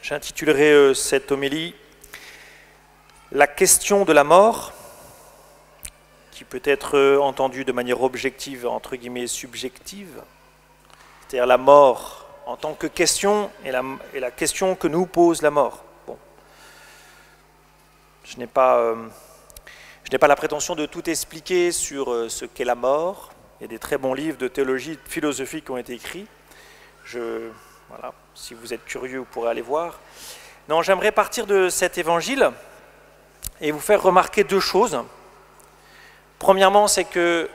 J'intitulerai cette homélie « La question de la mort », qui peut être entendue de manière objective, entre guillemets subjective, c'est-à-dire la mort en tant que question et la question que nous pose la mort. Bon. Je n'ai pas la prétention de tout expliquer sur ce qu'est la mort. Il y a des très bons livres de théologie, de philosophie qui ont été écrits. Voilà, si vous êtes curieux, vous pourrez aller voir. Non, j'aimerais partir de cet évangile et vous faire remarquer deux choses. Premièrement, c'est que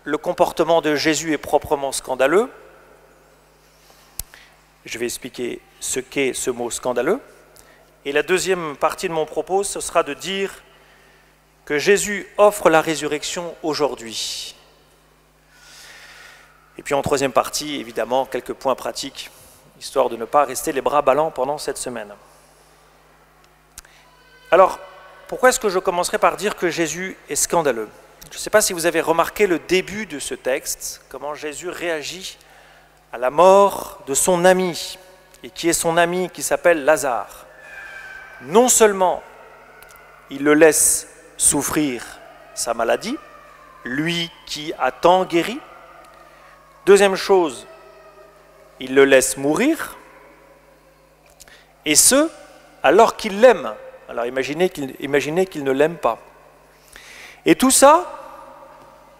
le comportement de Jésus est proprement scandaleux. Je vais expliquer ce qu'est ce mot scandaleux. Et la deuxième partie de mon propos, ce sera de dire que Jésus offre la résurrection aujourd'hui. Et puis en troisième partie, évidemment, quelques points pratiques, histoire de ne pas rester les bras ballants pendant cette semaine. Alors, pourquoi est-ce que je commencerai par dire que Jésus est scandaleux ? Je ne sais pas si vous avez remarqué le début de ce texte, comment Jésus réagit à la mort de son ami, et qui est son ami qui s'appelle Lazare. Non seulement il le laisse souffrir sa maladie, lui qui a tant guéri. Deuxième chose, il le laisse mourir, et ce, alors qu'il l'aime. Alors imaginez qu'il ne l'aime pas. Et tout ça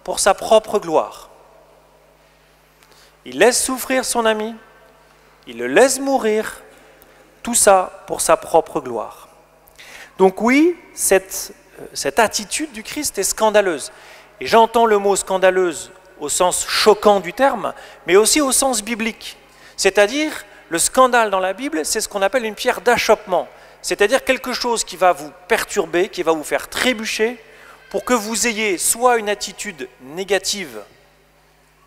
pour sa propre gloire. Il laisse souffrir son ami, il le laisse mourir, tout ça pour sa propre gloire. Donc oui, cette attitude du Christ est scandaleuse. Et j'entends le mot scandaleuse au sens choquant du terme, mais aussi au sens biblique. C'est-à-dire, le scandale dans la Bible, c'est ce qu'on appelle une pierre d'achoppement. C'est-à-dire quelque chose qui va vous perturber, qui va vous faire trébucher, pour que vous ayez soit une attitude négative,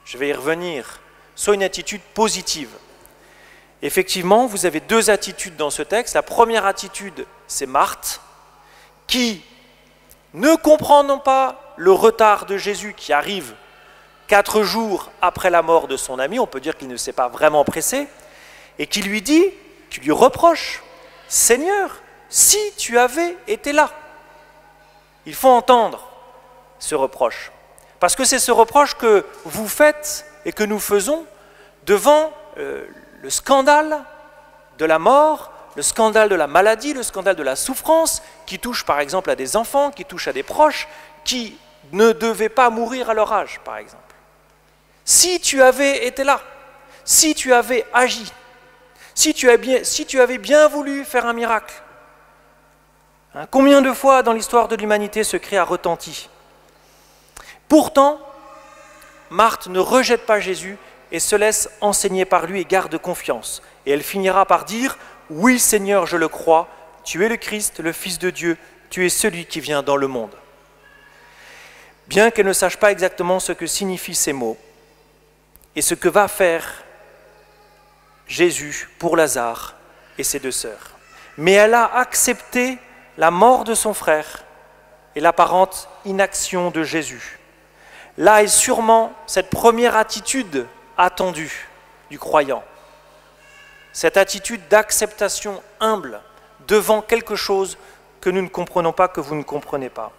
je vais y revenir, soit une attitude positive. Effectivement, vous avez deux attitudes dans ce texte. La première attitude, c'est Marthe, qui, ne comprenant pas le retard de Jésus qui arrive 4 jours après la mort de son ami, on peut dire qu'il ne s'est pas vraiment pressé, et qui lui dit, qui lui reproche, « Seigneur, si tu avais été là ». Il faut entendre ce reproche, parce que c'est ce reproche que vous faites et que nous faisons devant le scandale de la mort, le scandale de la maladie, le scandale de la souffrance, qui touche par exemple à des enfants, qui touche à des proches, qui ne devaient pas mourir à leur âge, par exemple. Si tu avais été là, si tu avais agi, si tu avais bien voulu faire un miracle, hein, combien de fois dans l'histoire de l'humanité ce cri a retenti? Pourtant, Marthe ne rejette pas Jésus et se laisse enseigner par lui et garde confiance. Et elle finira par dire « Oui Seigneur, je le crois, tu es le Christ, le Fils de Dieu, tu es celui qui vient dans le monde. » Bien qu'elle ne sache pas exactement ce que signifient ces mots et ce que va faire Jésus pour Lazare et ses 2 sœurs. Mais elle a accepté la mort de son frère et l'apparente inaction de Jésus. Là est sûrement cette première attitude attendue du croyant. Cette attitude d'acceptation humble devant quelque chose que nous ne comprenons pas, que vous ne comprenez pas.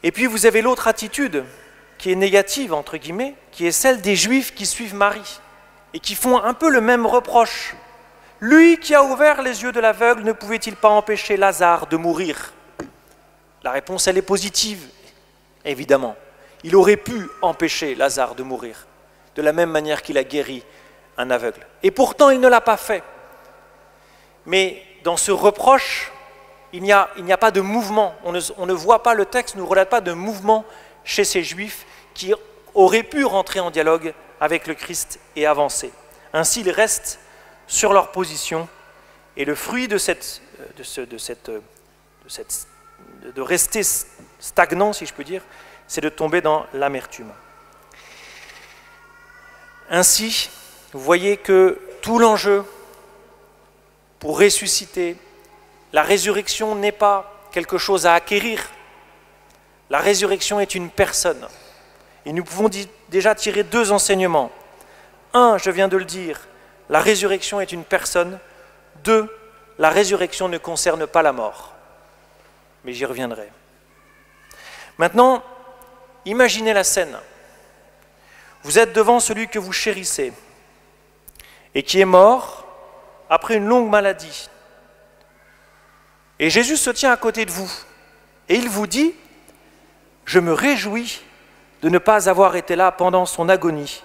Et puis vous avez l'autre attitude qui est négative, entre guillemets, qui est celle des Juifs qui suivent Marie et qui font un peu le même reproche. Lui qui a ouvert les yeux de l'aveugle, ne pouvait-il pas empêcher Lazare de mourir? La réponse, elle est positive, évidemment. Il aurait pu empêcher Lazare de mourir, de la même manière qu'il a guéri un aveugle. Et pourtant, il ne l'a pas fait. Mais dans ce reproche, il n'y a pas de mouvement. On ne voit pas, le texte ne nous relate pas de mouvement chez ces Juifs qui auraient pu rentrer en dialogue avec le Christ et avancer. Ainsi, ils restent sur leur position, et le fruit de rester stagnant, si je peux dire, c'est de tomber dans l'amertume. Ainsi, vous voyez que tout l'enjeu pour ressusciter, la résurrection n'est pas quelque chose à acquérir. La résurrection est une personne. Et nous pouvons déjà tirer 2 enseignements. Un, je viens de le dire, la résurrection est une personne 2, la résurrection ne concerne pas la mort. Mais j'y reviendrai. Maintenant, imaginez la scène. Vous êtes devant celui que vous chérissez et qui est mort après une longue maladie. Et Jésus se tient à côté de vous et il vous dit « Je me réjouis de ne pas avoir été là pendant son agonie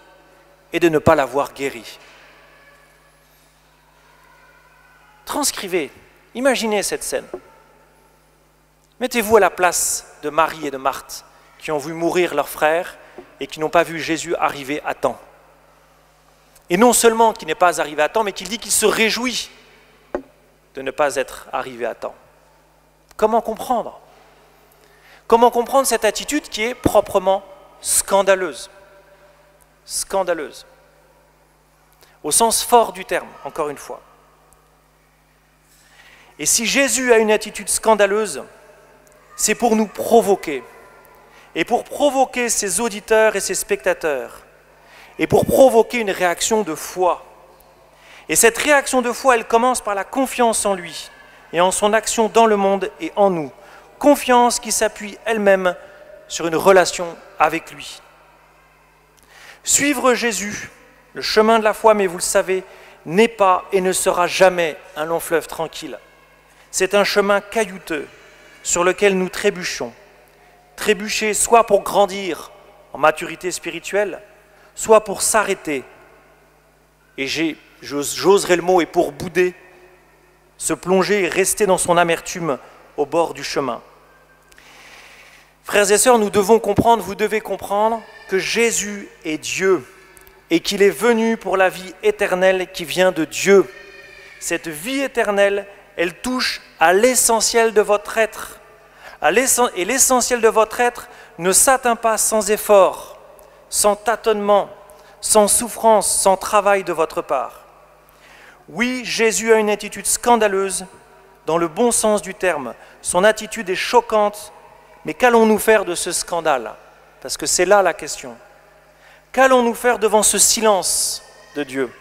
et de ne pas l'avoir guéri. » Transcrivez, imaginez cette scène. Mettez-vous à la place de Marie et de Marthe qui ont vu mourir leur frère et qui n'ont pas vu Jésus arriver à temps. Et non seulement qu'il n'est pas arrivé à temps, mais qu'il dit qu'il se réjouit de ne pas être arrivé à temps. Comment comprendre? Comment comprendre cette attitude qui est proprement scandaleuse? Scandaleuse. Au sens fort du terme, encore une fois. Et si Jésus a une attitude scandaleuse, c'est pour nous provoquer. Et pour provoquer ses auditeurs et ses spectateurs. Et pour provoquer une réaction de foi. Et cette réaction de foi, elle commence par la confiance en lui et en son action dans le monde et en nous. Confiance qui s'appuie elle-même sur une relation avec lui. Suivre Jésus, le chemin de la foi, mais vous le savez, n'est pas et ne sera jamais un long fleuve tranquille. C'est un chemin caillouteux sur lequel nous trébuchons. Trébucher soit pour grandir en maturité spirituelle, soit pour s'arrêter. Et j'oserais le mot, et pour bouder, se plonger et rester dans son amertume au bord du chemin. Frères et sœurs, nous devons comprendre, vous devez comprendre que Jésus est Dieu et qu'il est venu pour la vie éternelle qui vient de Dieu. Cette vie éternelle, elle touche à l'essentiel de votre être. Et l'essentiel de votre être ne s'atteint pas sans effort, sans tâtonnement, sans souffrance, sans travail de votre part. Oui, Jésus a une attitude scandaleuse, dans le bon sens du terme. Son attitude est choquante, mais qu'allons-nous faire de ce scandale? Parce que c'est là la question. Qu'allons-nous faire devant ce silence de Dieu?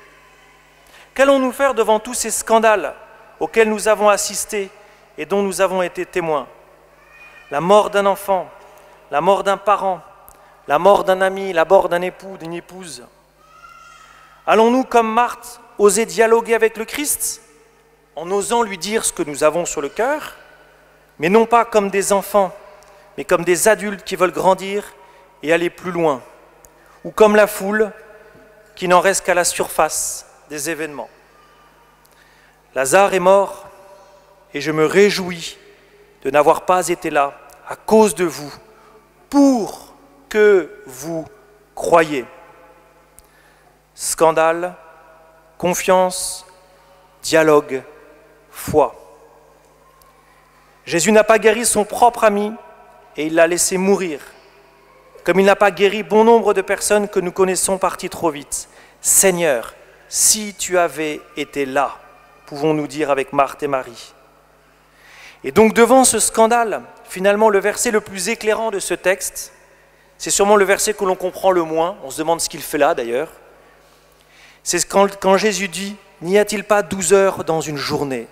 Qu'allons-nous faire devant tous ces scandales auxquels nous avons assisté et dont nous avons été témoins? La mort d'un enfant, la mort d'un parent, la mort d'un ami, la mort d'un époux, d'une épouse. Allons-nous, comme Marthe, oser dialoguer avec le Christ en osant lui dire ce que nous avons sur le cœur, mais non pas comme des enfants, mais comme des adultes qui veulent grandir et aller plus loin, ou comme la foule qui n'en reste qu'à la surface des événements. Lazare est mort et je me réjouis de n'avoir pas été là à cause de vous, pour que vous croyiez. Scandale, confiance, dialogue, foi. Jésus n'a pas guéri son propre ami et il l'a laissé mourir, comme il n'a pas guéri bon nombre de personnes que nous connaissons parties trop vite. Seigneur, si tu avais été là, pouvons-nous dire avec Marthe et Marie. Et donc devant ce scandale, finalement le verset le plus éclairant de ce texte, c'est sûrement le verset que l'on comprend le moins, on se demande ce qu'il fait là d'ailleurs, c'est quand Jésus dit « N'y a-t-il pas 12 heures dans une journée ?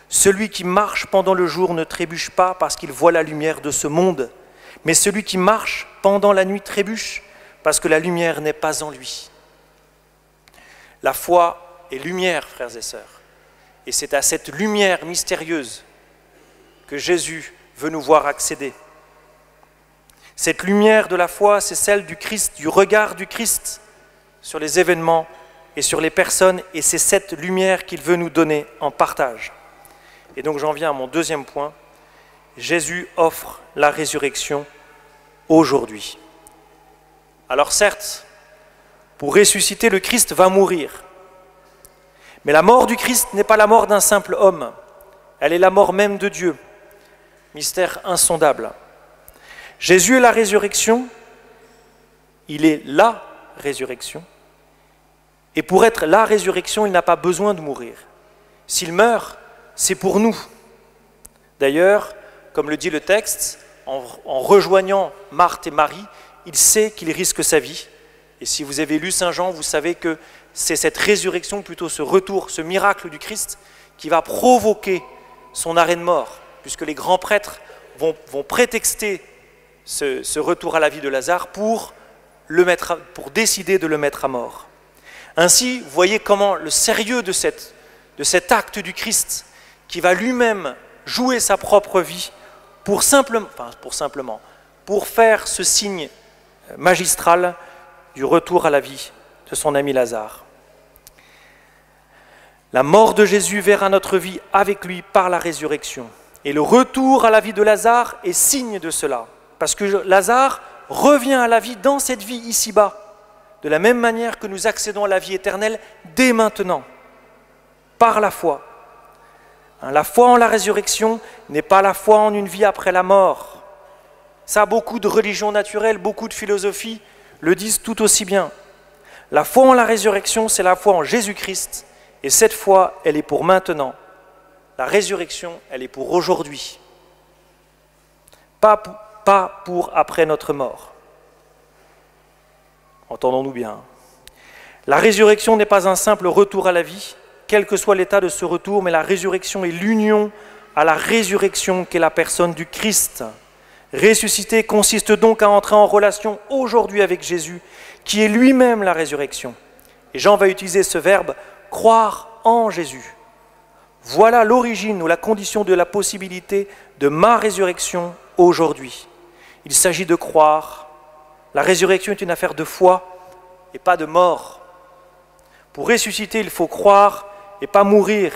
Celui qui marche pendant le jour ne trébuche pas parce qu'il voit la lumière de ce monde, mais celui qui marche pendant la nuit trébuche parce que la lumière n'est pas en lui. » La foi est lumière, frères et sœurs, et c'est à cette lumière mystérieuse que Jésus veut nous voir accéder. Cette lumière de la foi, c'est celle du Christ, du regard du Christ sur les événements et sur les personnes, et c'est cette lumière qu'il veut nous donner en partage. Et donc j'en viens à mon deuxième point. Jésus offre la résurrection aujourd'hui. Alors certes, pour ressusciter, le Christ va mourir. Mais la mort du Christ n'est pas la mort d'un simple homme. Elle est la mort même de Dieu. Mystère insondable. Jésus est la résurrection. Il est la résurrection. Et pour être la résurrection, il n'a pas besoin de mourir. S'il meurt, c'est pour nous. D'ailleurs, comme le dit le texte, en rejoignant Marthe et Marie, il sait qu'il risque sa vie. Et si vous avez lu Saint Jean, vous savez que c'est cette résurrection, plutôt ce retour, ce miracle du Christ, qui va provoquer son arrêt de mort, puisque les grands prêtres vont prétexter ce retour à la vie de Lazare pour décider de le mettre à mort. Ainsi, vous voyez comment le sérieux de cet acte du Christ, qui va lui-même jouer sa propre vie pour faire ce signe magistral du retour à la vie de son ami Lazare. La mort de Jésus verra notre vie avec lui par la résurrection. Et le retour à la vie de Lazare est signe de cela. Parce que Lazare revient à la vie dans cette vie ici-bas, de la même manière que nous accédons à la vie éternelle dès maintenant, par la foi. La foi en la résurrection n'est pas la foi en une vie après la mort. Ça, beaucoup de religions naturelles, beaucoup de philosophies le disent tout aussi bien. La foi en la résurrection, c'est la foi en Jésus-Christ, et cette foi, elle est pour maintenant. La résurrection, elle est pour aujourd'hui. Pas pour après notre mort. Entendons-nous bien. La résurrection n'est pas un simple retour à la vie, quel que soit l'état de ce retour, mais la résurrection est l'union à la résurrection qu'est la personne du Christ. Ressusciter consiste donc à entrer en relation aujourd'hui avec Jésus, qui est lui-même la résurrection. Et Jean va utiliser ce verbe « croire en Jésus ». Voilà l'origine ou la condition de la possibilité de ma résurrection aujourd'hui. Il s'agit de croire. La résurrection est une affaire de foi et pas de mort. Pour ressusciter, il faut croire et pas mourir.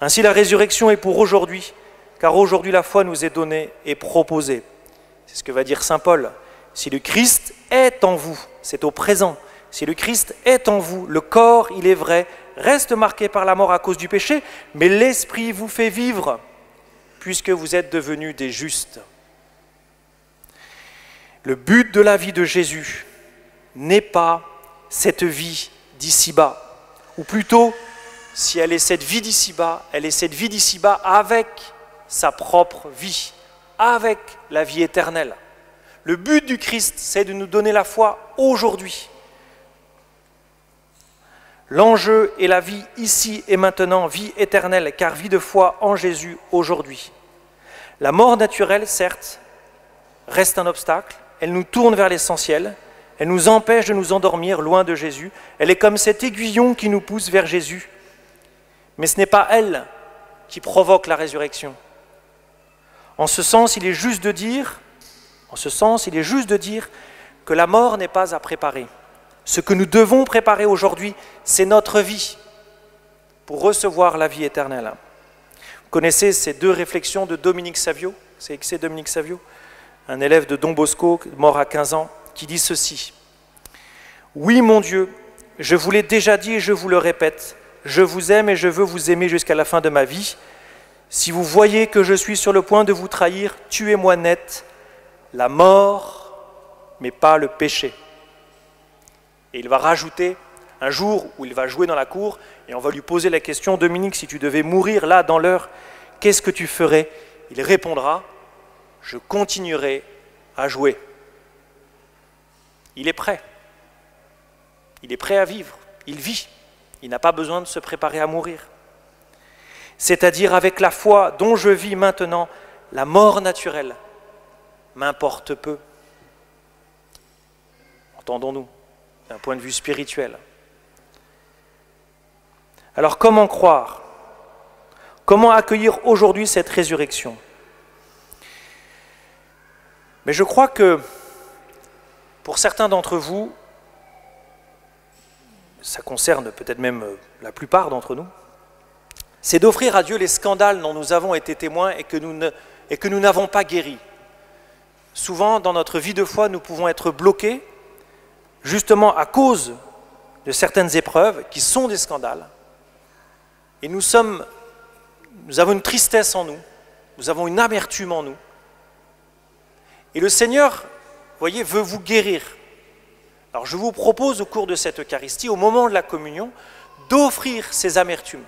Ainsi, la résurrection est pour aujourd'hui, car aujourd'hui la foi nous est donnée et proposée. C'est ce que va dire saint Paul. Si le Christ est en vous, c'est au présent. Si le Christ est en vous, le corps, il est vrai, reste marqué par la mort à cause du péché, mais l'esprit vous fait vivre, puisque vous êtes devenus des justes. Le but de la vie de Jésus n'est pas cette vie d'ici-bas, ou plutôt, si elle est cette vie d'ici-bas, elle est cette vie d'ici-bas avec sa propre vie, avec la vie éternelle. Le but du Christ, c'est de nous donner la foi aujourd'hui. L'enjeu est la vie ici et maintenant, vie éternelle, car vie de foi en Jésus aujourd'hui. La mort naturelle, certes, reste un obstacle, elle nous tourne vers l'essentiel, elle nous empêche de nous endormir loin de Jésus, elle est comme cet aiguillon qui nous pousse vers Jésus. Mais ce n'est pas elle qui provoque la résurrection. En ce sens, il est juste de dire que la mort n'est pas à préparer. Ce que nous devons préparer aujourd'hui, c'est notre vie pour recevoir la vie éternelle. Vous connaissez ces deux réflexions de Dominique Savio? C'est Dominique Savio, un élève de Don Bosco, mort à 15 ans, qui dit ceci. « Oui, mon Dieu, je vous l'ai déjà dit et je vous le répète, je vous aime et je veux vous aimer jusqu'à la fin de ma vie. Si vous voyez que je suis sur le point de vous trahir, tuez-moi net, la mort, mais pas le péché. » Et il va rajouter, un jour où il va jouer dans la cour, et on va lui poser la question, « Dominique, si tu devais mourir là, dans l'heure, qu'est-ce que tu ferais ?» Il répondra, « Je continuerai à jouer. » Il est prêt. Il est prêt à vivre. Il vit. Il n'a pas besoin de se préparer à mourir. C'est-à-dire avec la foi dont je vis maintenant, la mort naturelle m'importe peu. Entendons-nous, d'un point de vue spirituel. Alors comment croire? Comment accueillir aujourd'hui cette résurrection? Mais je crois que pour certains d'entre vous, ça concerne peut-être même la plupart d'entre nous, c'est d'offrir à Dieu les scandales dont nous avons été témoins et que nous n'avons pas guéris. Souvent, dans notre vie de foi, nous pouvons être bloqués justement à cause de certaines épreuves qui sont des scandales. Et nous avons une tristesse en nous, nous avons une amertume en nous. Et le Seigneur, vous voyez, veut vous guérir. Alors je vous propose au cours de cette Eucharistie, au moment de la communion, d'offrir ces amertumes,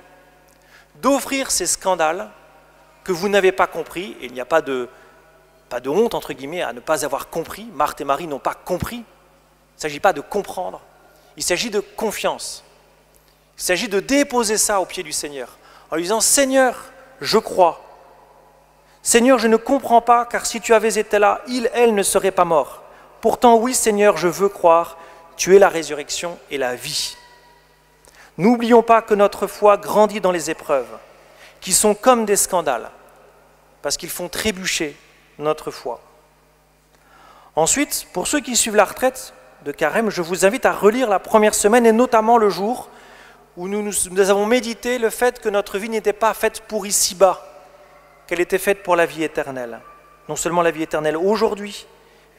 d'offrir ces scandales que vous n'avez pas compris, et il n'y a pas de honte, entre guillemets, à ne pas avoir compris. Marthe et Marie n'ont pas compris. Il ne s'agit pas de comprendre, il s'agit de confiance. Il s'agit de déposer ça au pied du Seigneur, en lui disant « Seigneur, je crois. Seigneur, je ne comprends pas, car si tu avais été là, il, elle ne serait pas mort. Pourtant, oui, Seigneur, je veux croire, tu es la résurrection et la vie. » N'oublions pas que notre foi grandit dans les épreuves, qui sont comme des scandales, parce qu'ils font trébucher notre foi. Ensuite, pour ceux qui suivent la retraite de Carême, je vous invite à relire la première semaine, et notamment le jour où nous avons médité le fait que notre vie n'était pas faite pour ici-bas, qu'elle était faite pour la vie éternelle. Non seulement la vie éternelle aujourd'hui,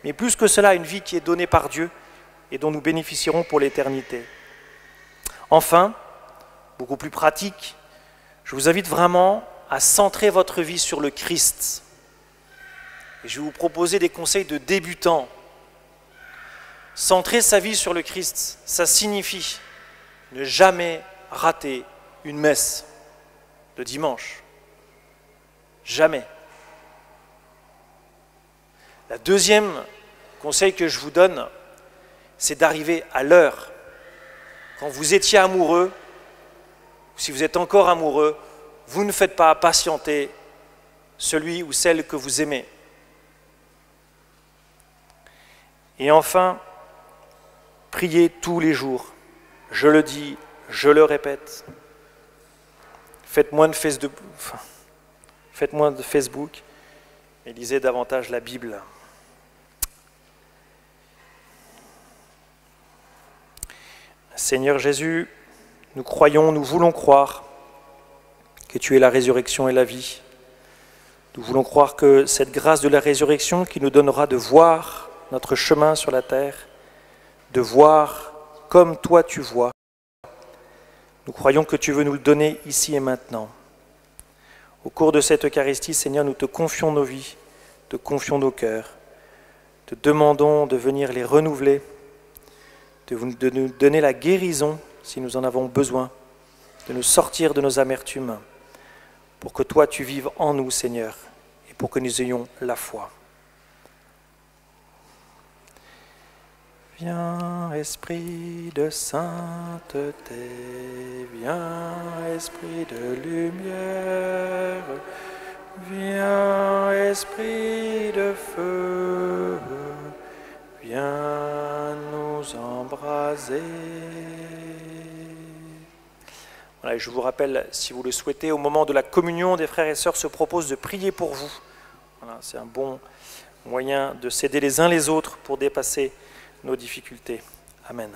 mais plus que cela, une vie qui est donnée par Dieu et dont nous bénéficierons pour l'éternité. Enfin, beaucoup plus pratique, je vous invite vraiment à centrer votre vie sur le Christ. Et je vais vous proposer des conseils de débutants. Centrer sa vie sur le Christ, ça signifie ne jamais rater une messe le dimanche. Jamais. Le deuxième conseil que je vous donne, c'est d'arriver à l'heure. Quand vous étiez amoureux, ou si vous êtes encore amoureux, vous ne faites pas patienter celui ou celle que vous aimez. Et enfin, priez tous les jours. Je le dis, je le répète. Faites moins de Facebook et lisez davantage la Bible. Seigneur Jésus, nous croyons, nous voulons croire que tu es la résurrection et la vie. Nous voulons croire que cette grâce de la résurrection qui nous donnera de voir notre chemin sur la terre, de voir comme toi tu vois. Nous croyons que tu veux nous le donner ici et maintenant. Au cours de cette Eucharistie, Seigneur, nous te confions nos vies, te confions nos cœurs, te demandons de venir les renouveler, de nous donner la guérison si nous en avons besoin, de nous sortir de nos amertumes, pour que toi tu vives en nous, Seigneur, et pour que nous ayons la foi. Viens, Esprit de sainteté, viens, Esprit de lumière, viens, Esprit de feu, viens nous embraser. Voilà, et je vous rappelle, si vous le souhaitez, au moment de la communion, des frères et sœurs se proposent de prier pour vous. Voilà, c'est un bon moyen de s'aider les uns les autres pour dépasser nos difficultés. Amen.